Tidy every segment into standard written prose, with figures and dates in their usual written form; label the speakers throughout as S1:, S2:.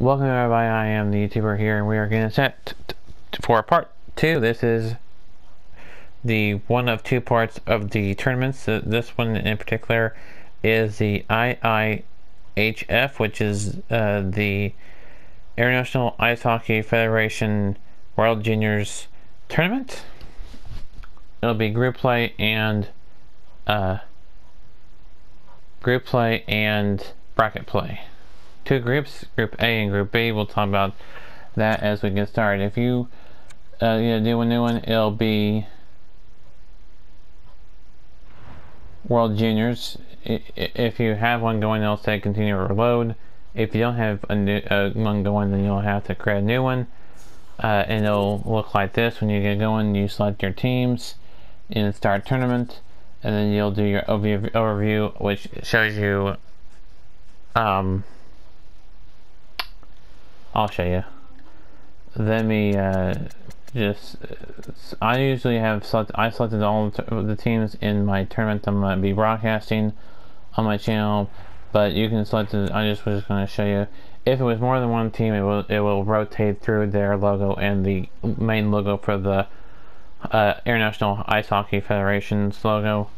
S1: Welcome everybody, I am the YouTuber here, and we are getting set for part 2. This is the one of two parts of the tournaments. This one in particular is the IIHF, which is the International Ice Hockey Federation World Juniors Tournament. It'll be group play and bracket play. Two groups, Group A and Group B. We'll talk about that as we get started. If you do a new one, it'll be World Juniors. If you have one going, it'll say continue or reload. If you don't have one going, then you'll have to create a new one. And it'll look like this when you get going. You select your teams and start tournament, and then you'll do your overview, which shows you I'll show you. Let me I usually have selected all of the teams in my tournament I'm going to be broadcasting on my channel, but you can select it. I just was going to show you. If it was more than one team, it will rotate through their logo and the main logo for the International Ice Hockey Federation's logo.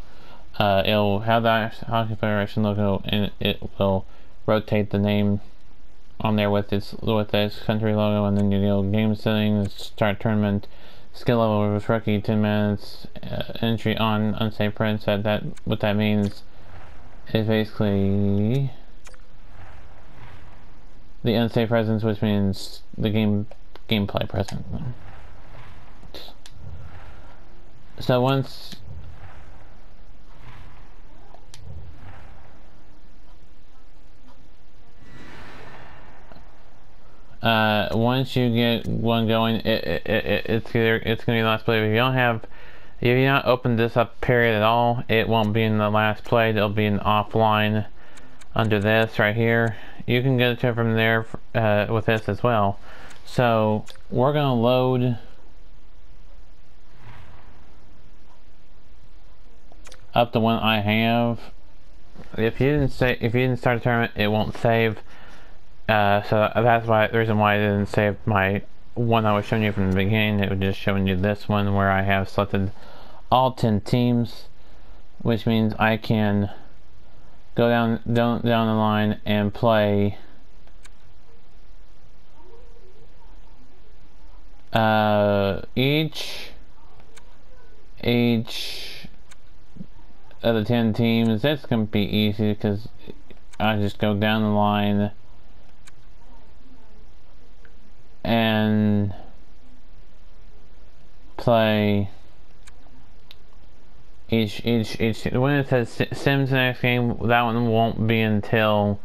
S1: It'll have the Ice Hockey Federation logo, and it will rotate the name on there with its country logo, and then you go game settings, start tournament, skill level was rookie, 10 minutes, entry on unsafe presence. That what that means is basically the unsafe presence, which means the gameplay present. So once you get one going, it's gonna be the last play. If you not opened this up period at all, it won't be in the last play. It'll be in offline under this right here. You can get it to from there with this as well. So we're gonna load up the one I have. If you didn't start a tournament, it won't save. So that's the reason why I didn't save my one I was showing you from the beginning. It was just showing you this one where I have selected all 10 teams, which means I can go down the line and play each of the 10 teams. That's gonna be easy because I just go down the line and play each when it says Sims the next game, that one won't be until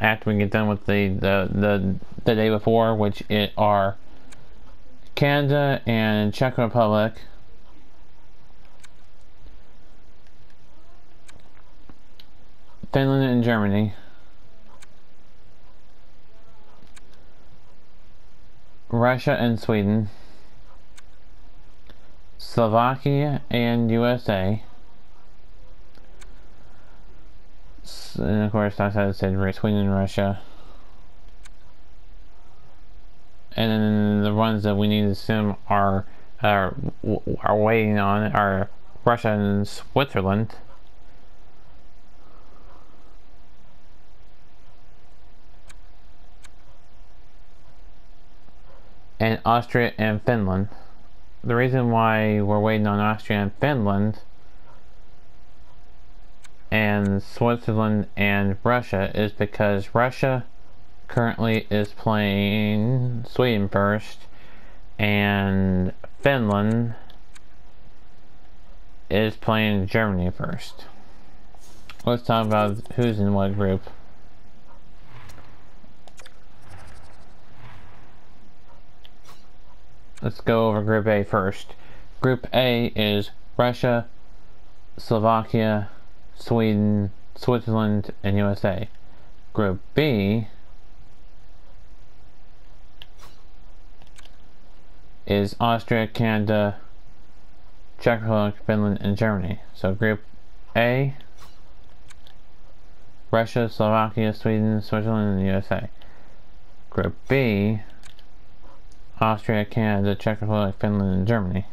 S1: after we get done with the day before, which are Canada and Czech Republic, Finland and Germany, Russia and Sweden, Slovakia and USA, and of course I said Sweden and Russia, and then the ones that we need to sim are waiting on are Russia and Switzerland, and Austria and Finland. The reason why we're waiting on Austria and Finland and Switzerland and Russia is because Russia currently is playing Sweden first, and Finland is playing Germany first. Let's talk about who's in what group. Let's go over Group A first. Group A is Russia, Slovakia, Sweden, Switzerland, and USA. Group B is Austria, Canada, Czech Republic, Finland, and Germany. So Group A, Russia, Slovakia, Sweden, Switzerland, and the USA. Group B, Austria, Canada, Czech Republic, Finland, and Germany.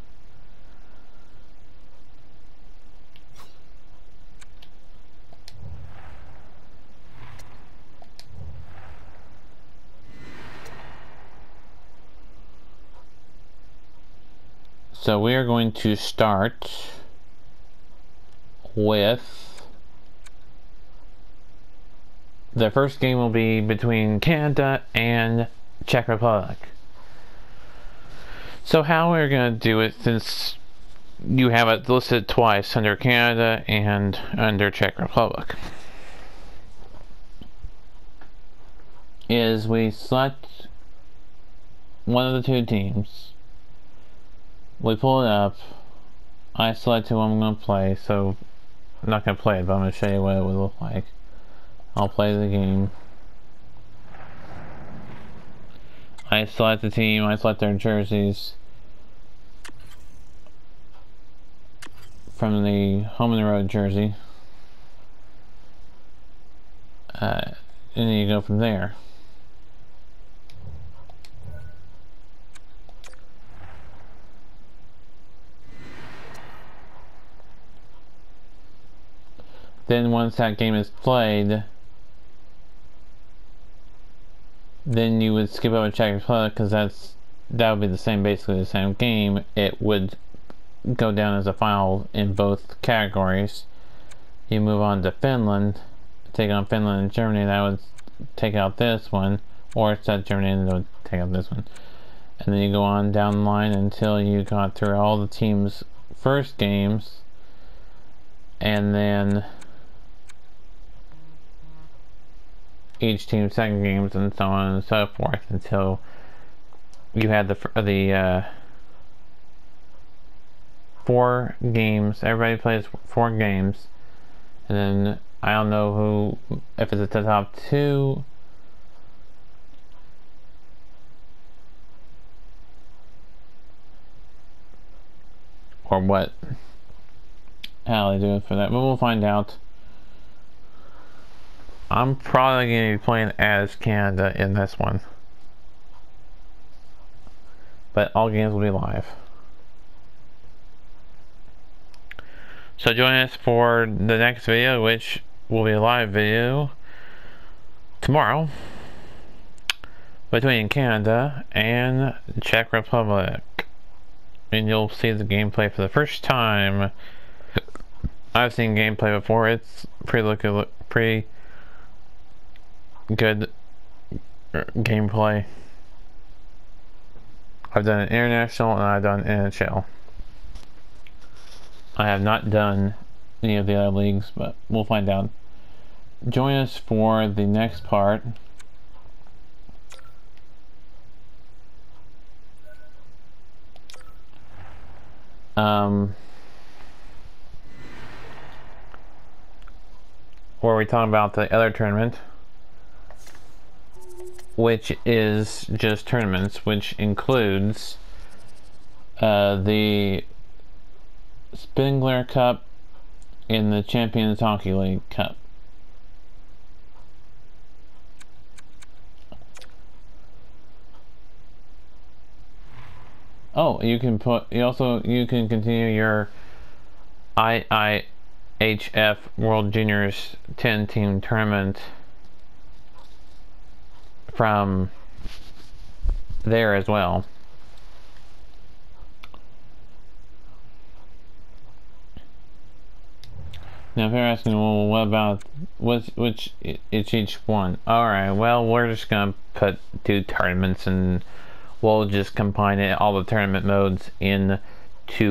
S1: So we are going to start with the first game will be between Canada and Czech Republic. So how we're going to do it, since you have it listed twice under Canada and under Czech Republic, is we select one of the two teams. We pull it up. I select who I'm going to play, so I'm not going to play it, but I'm going to show you what it would look like. I'll play the game. I select the team, I select their jerseys from the home and the road jersey. And then you go from there. Then once that game is played, then you would skip over Czech Republic, because that would be the same, basically the same game. It would go down as a final in both categories. You move on to Finland, take on Finland and Germany. That would take out this one, or set Germany and it would take out this one. And then you go on down the line until you got through all the teams' first games, and then each team's second games, and so on and so forth, until you had the 4 games. Everybody plays 4 games, and then I don't know who, if it's the top 2 or what, how they do it for that, but we'll find out. I'm probably going to be playing as Canada in this one, but all games will be live. So join us for the next video, which will be a live video tomorrow, between Canada and Czech Republic, and you'll see the gameplay for the first time. I've seen gameplay before. It's pretty good gameplay. I've done an international and I've done NHL. I have not done any of the other leagues, but we'll find out. Join us for the next part. Where we talk about the other tournament, which is just tournaments, which includes the Spinzer Cup and the Champions Hockey League Cup. Oh, you can continue your IIHF World Juniors 10 team tournament from there as well. Now if you're asking, well, what about which it's each one? Alright, well, we're just gonna put 2 tournaments and we'll just combine all the tournament modes into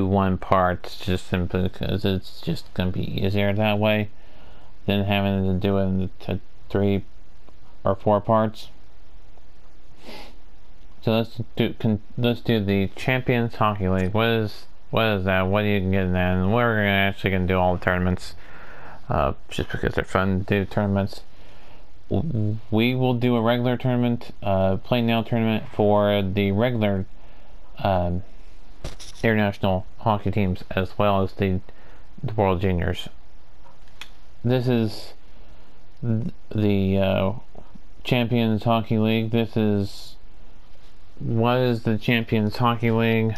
S1: one part, just simply because it's just gonna be easier that way than having to do it into 3 or 4 parts. So let's do the Champions Hockey League. What is that? What do you get in that? And we're actually gonna do all the tournaments, just because they're fun to do tournaments. We will do a regular tournament, play now tournament for the regular international hockey teams, as well as the World Juniors. This is the Champions Hockey League. What is the Champions Hockey League?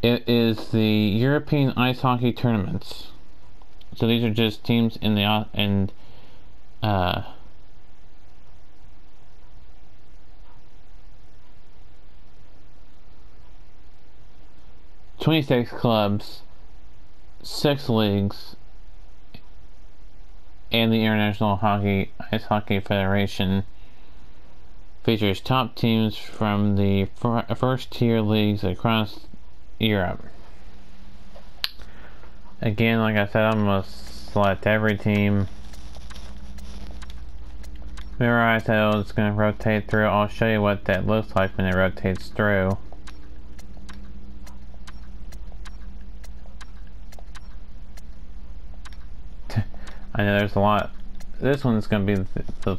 S1: It is the European Ice Hockey Tournaments. So these are just teams in the 26 clubs, 6 leagues, and the International Ice Hockey Federation. Features top teams from the first tier leagues across Europe. Again, like I said, I'm going to select every team. Remember I said it's going to rotate through. I'll show you what that looks like when it rotates through. I know there's a lot. This one's going to be the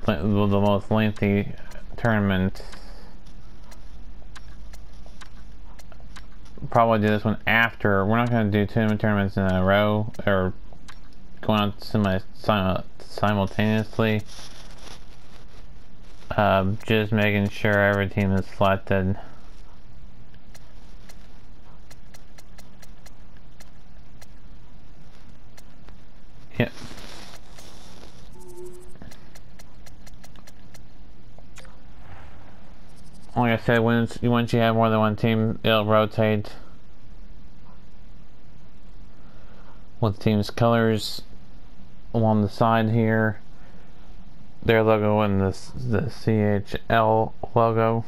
S1: most lengthy tournament. Probably do this one after. We're not going to do 2 tournaments in a row or going on simultaneously. Just making sure every team is selected. Yep. Like I said, once you have more than one team, it'll rotate with the team's colors along the side here. Their logo and the CHL logo.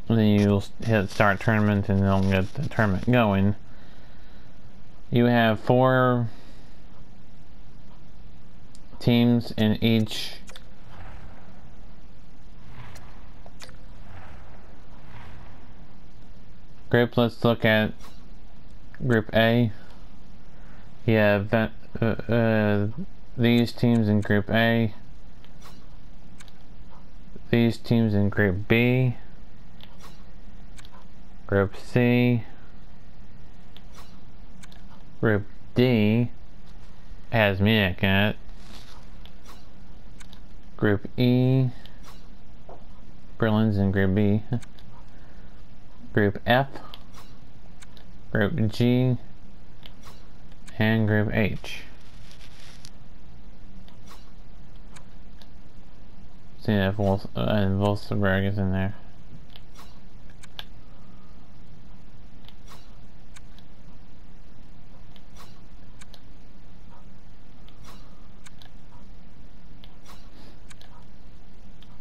S1: And then you'll hit start tournament and it'll get the tournament going. You have 4 teams in each group. Let's look at Group A. You have these teams in Group A, these teams in Group B, Group C, Group D has Munich in it, Group E, Berlin's in Group B, Group F, Group G, and Group H. See that Wolfsburg is in there.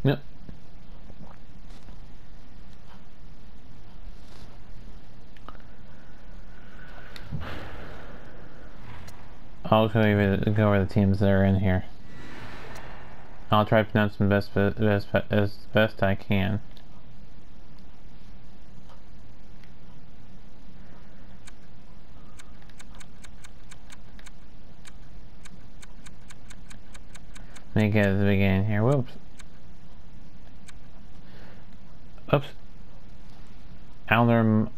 S1: Yep. I'll go over the teams that are in here. I'll try to pronounce them as best I can. Let me get at the beginning here. Whoops. Oops. Alder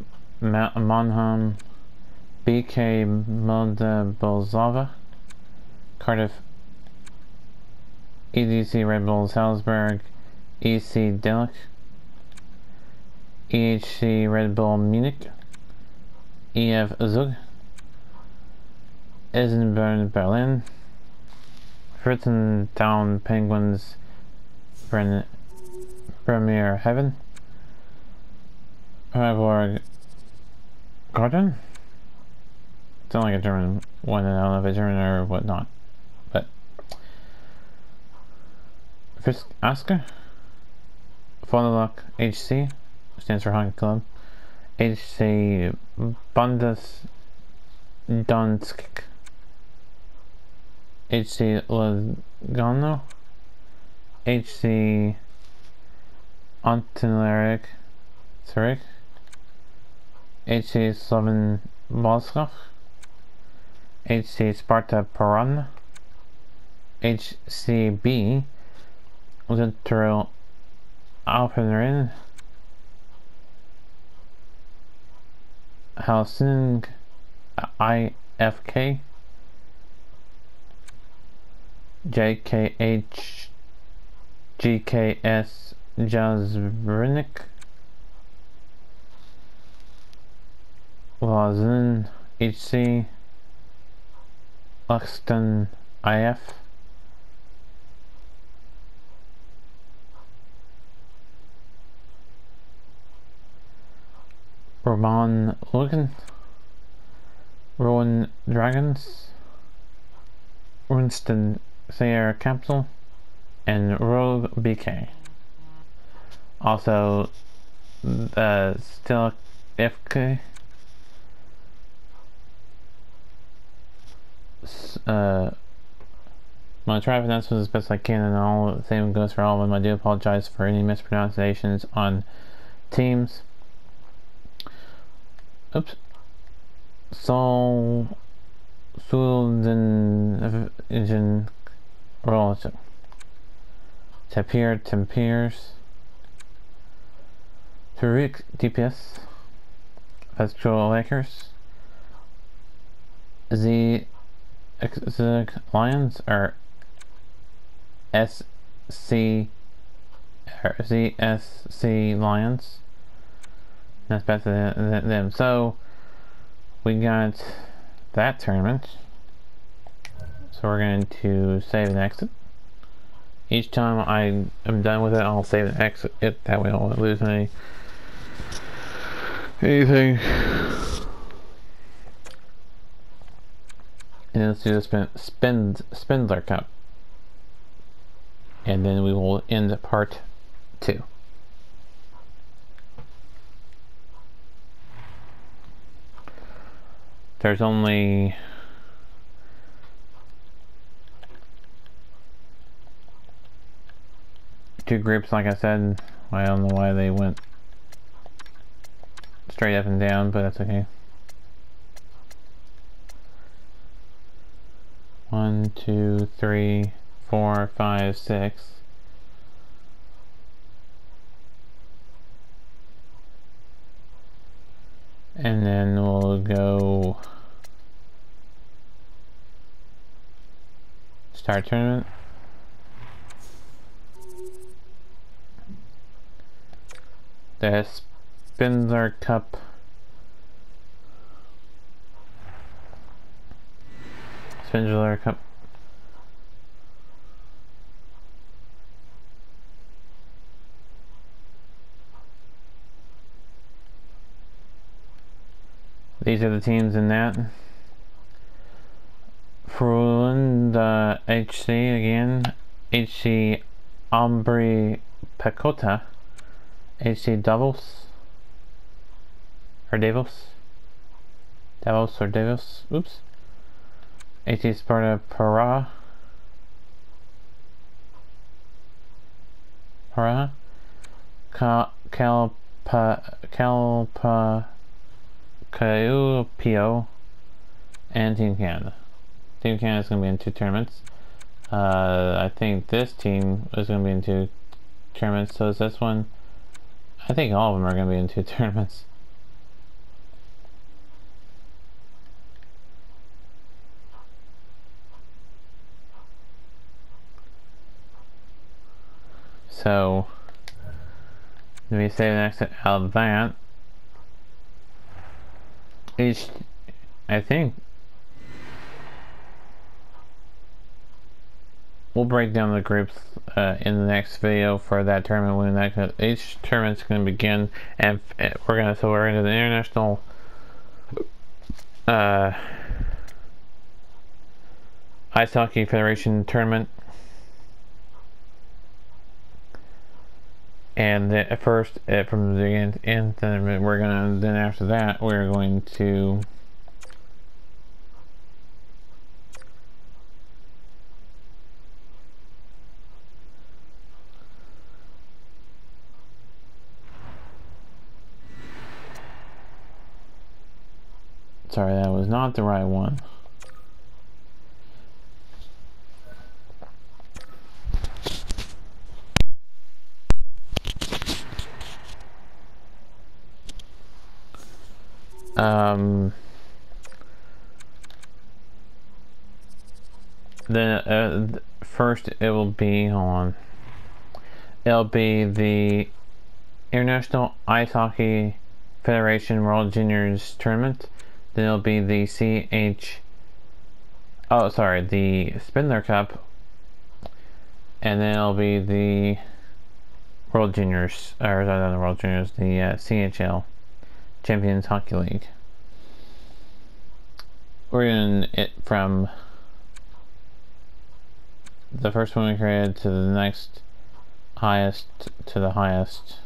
S1: Monham, BK Molda Cardiff, EDC Red Bull Salzburg, EC Delic, EHC Red Bull Munich, EF Zug, Eisenbahn Berlin, Fritzentown Penguins Premier Heaven, Freiburg Garden. Sound like a German one, and I don't know if it's German or whatnot. But Frisk Asker, Vollelock HC stands for Hockey Club, HC Bundes Donsk, HC Lugano, HC Antinaric Zurich, HC Slovan Moskov, HC Sparta Praha, HCB Litoral Alpenrin, Helsing IFK, JKH GKS Jazvrnik, Lausanne HC, Luxton IF, Roman Lugan, Rowan Dragons, Winston Thayer Capsule, and Rogue BK. Also, still FK, I'm gonna try to pronounce this as best I can, and all the same goes for all of them. I do apologize for any mispronunciations on teams. Oops. Sulden Rollton. Tempiers. Tariq DPS. Festival Lakers. Z Lions or ZSC Lions. That's better than them. So we got that tournament. So we're going to save and exit. Each time I am done with it, I'll save and exit it. That way I won't lose anything. And let's do the Spinzer Cup. And then we will end part 2. There's only two groups, like I said. I don't know why they went straight up and down, but that's okay. 1, 2, 3, 4, 5, 6. And then we'll go start tournament. The Spinzer Cup. Spinzer Cup. These are the teams in that. Finland, HC again. HC Ambri Pekota. HC Davos. Or Davos. Davos or Davos. Oops. HC Sparta Praha. Kalpa Kaupio, and Team Canada. Team Canada is going to be in 2 tournaments. I think this team is going to be in 2 tournaments, so is this one. I think all of them are going to be in 2 tournaments. So, let me save the exit out of that. I think we'll break down the groups in the next video for that tournament. When each tournament's going to begin, and we're going to the international Ice Hockey Federation tournament. And at first, from the end, then we're gonna. Then after that, we're going to Sorry, that was not the right one. Then first it will be on. It'll be the International Ice Hockey Federation World Juniors Tournament. Then it'll be the the Spinzer Cup, and then it'll be the World Juniors, or not the World Juniors, the CHL Champions Hockey League. We're doing it from the first one we created to the next highest to the highest.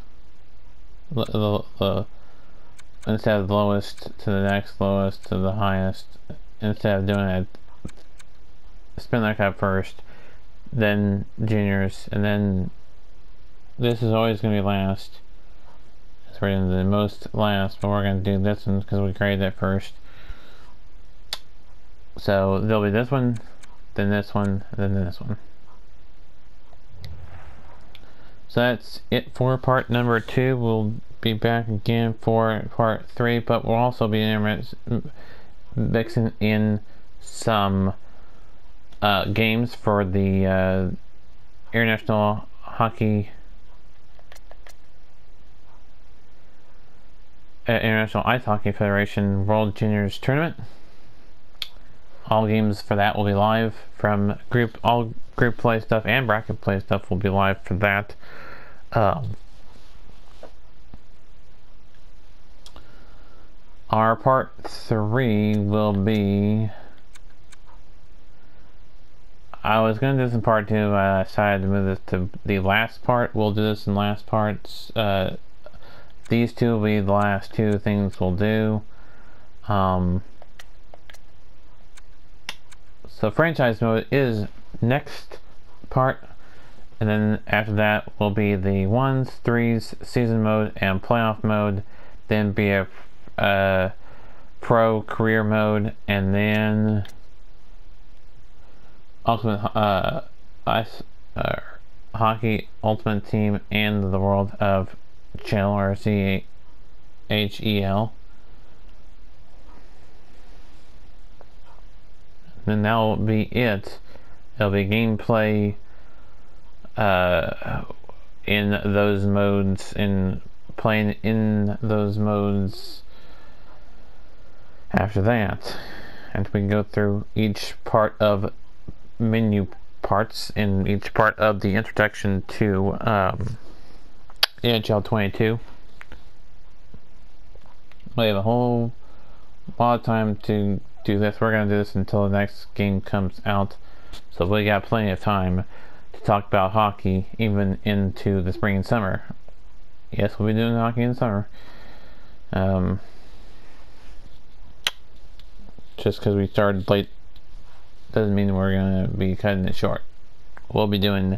S1: Instead of the lowest to the next lowest to the highest, instead of doing it Spinzer Cup first, then juniors, and then this is always going to be last. So we're in the most last, but we're going to do this one because we created it first. So there'll be this one, then this one, and then this one. So that's it for part number 2. We'll be back again for part 3, but we'll also be mixing in some games for the International Ice Hockey Federation World Juniors Tournament. All games for that will be live from all group play stuff and bracket play stuff will be live for that. Our part 3 will be, I was going to do this in part 2, but I decided to move this to the last part. We'll do this in last parts. These two will be the last 2 things we'll do. So franchise mode is next part, and then after that will be the 1s, 3s, season mode, and playoff mode. Then be a pro career mode, and then ultimate ice hockey ultimate team and the world of channel, or CHEL. Then that will be it. It'll be gameplay in those modes, in playing in those modes after that. And we can go through each part of menu parts in each part of the introduction to NHL 22. We have a whole lot of time to do this. We're going to do this until the next game comes out, so we got plenty of time to talk about hockey even into the spring and summer. Yes, we'll be doing hockey in the summer. Just because we started late doesn't mean we're going to be cutting it short. We'll be doing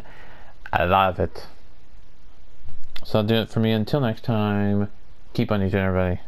S1: a lot of it. So I'll do it for me. Until next time, keep on each other, everybody.